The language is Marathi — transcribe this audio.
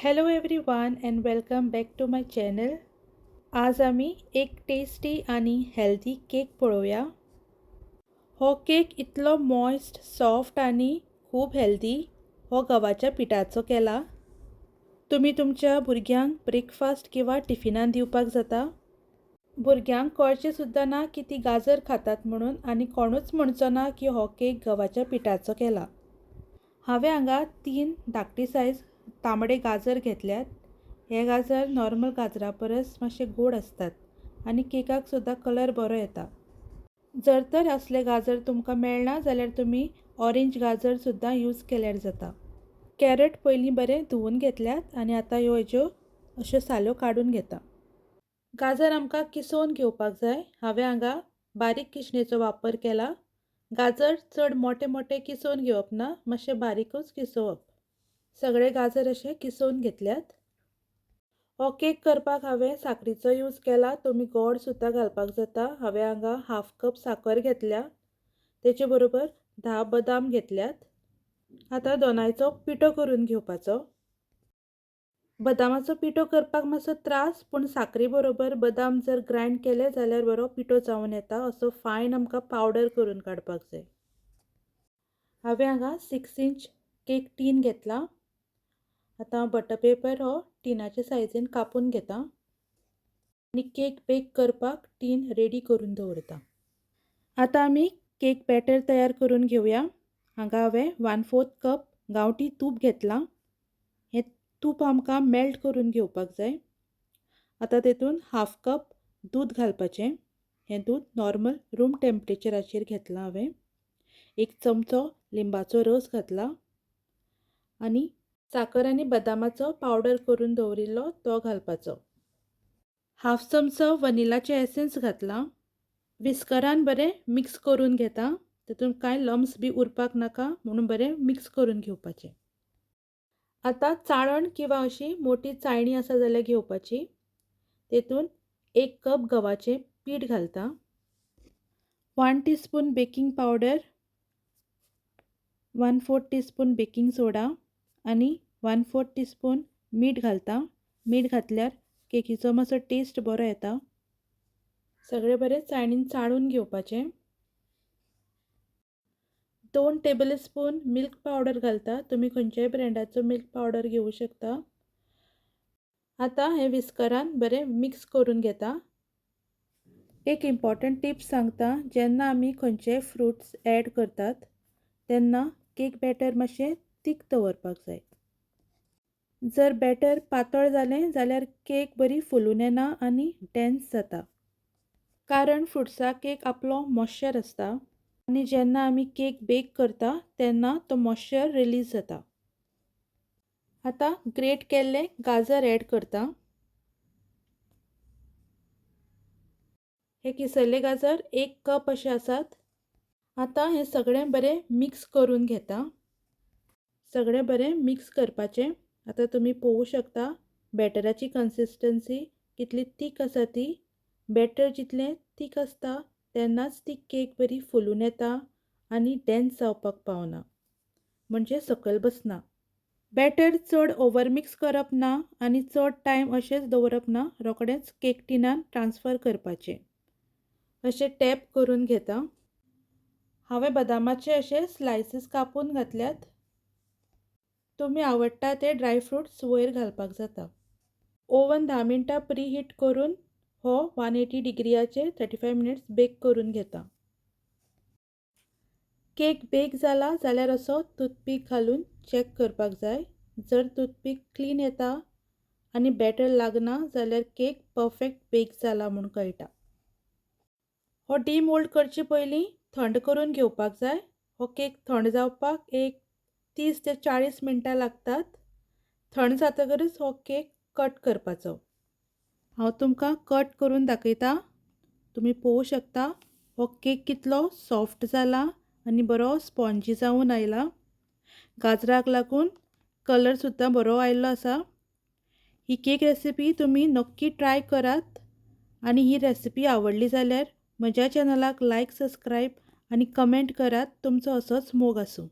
Hello everyone and welcome back to my channel. आज आम्ही एक टेस्टी आणि हेल्दी केक पळोवया. हो केक इतलो मॉइस्ट, सॉफ्ट आणि खूब हेल्दी हो गव्हाच्या पिठाचो केला. तुम्ही तुमच्या भुरग्यांक ब्रेकफास्ट किंवा टिफिनान दिवपाक जाता. भुरग्यांक कळचें सुद्दां ना की ती गाजर खातात म्हणून, आनी कोणूच म्हणचो ना की हो केक गव्हाच्या पिठाचो केला. हांवें हांगा 3 धाकटी सायज तांबडे गाजर घेतल्यात. हे गाजर नॉर्मल गाजरा परस मातशे गोड असतात आनी केकाक सुद्दां कलर बरो येता. जर तर असले गाजर तुमकां मेळना जाल्यार तुमी ऑरेंज गाजर सुद्दां यूज केल्यार जाता. कॅरट पयलीं बरें धुवून घेतल्यात आनी आतां हेज्यो अश्यो साल्यो काडून घेता. गाजर आमकां किसोवन घेवपाक जाय. हांवें हांगा बारीक किसणेचो वापर केला. गाजर चड मोठे मोठे किसोवन घेवप ना, मातशे बारीकूच किसोवप. सगळे गाजर अशे किसोवन घेतल्यात. हो केक करपाक हांवें साकरीचो यूज केला. तुमी गोड सुद्दां घालपाक जाता. हांवें हांगा 1/2 कप साकर घेतल्या. तेचे बरोबर 10 बदाम घेतल्यात. आतां दोनांयचो पिठो करून घेवपाचो. बदामाचो पिठो करपाक मातसो त्रास, पूण साकरी बरोबर बदाम जर ग्रायंड केले जाल्यार बरो पिठो जावन येता. असो फायन आमकां पावडर करून काडपाक जाय. हांवें हांगा 6 इंच केक टीन घेतला. आतां बटर पेपर हो टिनाच्या सायझीन कापून घेता आनी केक बेक करपाक टीन रेडी करून दवरता. आतां आमी केक बॅटर तयार करून घेवया. हांगा हांवें 1/4 कप गांवठी तूप घेतलां. हें तूप आमकां मेल्ट करून घेवपाक जाय. आतां तेतून 1/2 कप दूद घालपाचें. हें दूद नॉर्मल रूम टेम्परेचराचेर घेतलां हांवें. 1 चमचो लिंबाचो रस घातला आनी साकर आनी बदामाचो पावडर करून दवरिल्लो तो घालपाचो. 1/2 चमचो वनिलाचें एसेन्स घातला. विस्करान बरें मिक्स करून घेता. तेतून कांय लम्स बी उरपाक नाका म्हणून बरें मिक्स करून घेवपाचें. आतां चाळण किंवा अशी मोठी चाळणी आसा जाल्यार घेवपाची. तेतून 1 कप गव्हाचें पीठ घालता. 1 teaspoon baking powder, 1/4 teaspoon baking soda आनी 1/4 टीस्पून मीठ घालता. मीठ घातल्यार केकीचो मातसो टेस्ट बरो येता. सगळें बरें चाळणीन चाळून घेवपाचें. 2 टेबलस्पून मिल्क पावडर घालता. तुमी खंयच्याय ब्रँडाचो मिल्क पावडर घेवूं शकता. आतां हें विस्करान बरें मिक्स करून घेता. एक इम्पॉर्टंट टिप्स सांगता. जेन्ना आमी खंयचेय फ्रुट्स ॲड करतात तेन्ना केक बॅटर मातशें थीक दवरपाक जाय. जर बॅटर पातळ जालें जाल्यार केक बरी फुलून येना आनी डेन्स जाता. कारण फ्रुट्साक एक आपलो मॉइश्चर आसता आनी जेन्ना आमी केक बेक करता तेन्ना तो मॉइश्चर रिलीज जाता. आतां ग्रेट केल्ले गाजर ॲड करता. हे किसल्ले गाजर 1 कप अशे आसात. आतां हें सगळें बरें मिक्स करून घेता. सगळें बरें मिक्स करपाचें. आतां तुमी पळोवूं शकता बॅटराची कन्सिस्टन्सी कितली थीक आसा ती. बॅटर जितलें थीक आसता तेन्नाच ती केक बरी फुलून येता आनी डेन्स जावपाक पावना, म्हणजे सकयल बसना. बॅटर चड ओवर मिक्स करप ना आनी चड टायम अशेंच दवरप ना. रोखडेंच केक टिनान ट्रान्सफर करपाचें. अशें टॅप करून घेता. हांवें बदामाचे अशे स्लायसीस कापून घातल्यात. तुमी आवडटा ते ड्रायफ्रूट्स वयर घालपाक जाता. ओवन 10 मिनटां प्री हीट करून हो 180 डिग्रीयाचेर 35 मिनिट्स बेक करून घेता. केक बेक जाला जाल्यार असो टूथपीक घालून चॅक करपाक जाय. जर टूथपीक क्लीन येता आनी बॅटर लागना जाल्यार केक परफेक्ट बेक जाला म्हूण कळटा. हो डिमोल्ड करचे पयलीं थंड करून घेवपाक जाय. हो केक थंड जावपाक एक 30 ते 40 मिनटां लागतात. थंड जातकच हो केक कट करपाचो. हांव तुमकां कट करून दाखयता. तुमी पळोवूं शकता हो केक कितलो सॉफ्ट जाला आनी बरो स्पॉन्जी जावन आयला. गाजराक लागून कलर सुद्दां बरो आयिल्लो आसा. ही केक रेसिपी तुमी नक्की ट्राय करात आनी ही रेसिपी आवडली जाल्यार म्हज्या चॅनलाक लायक, सबस्क्रायब आनी कमेंट करात. तुमचो असोच मोग आसूं.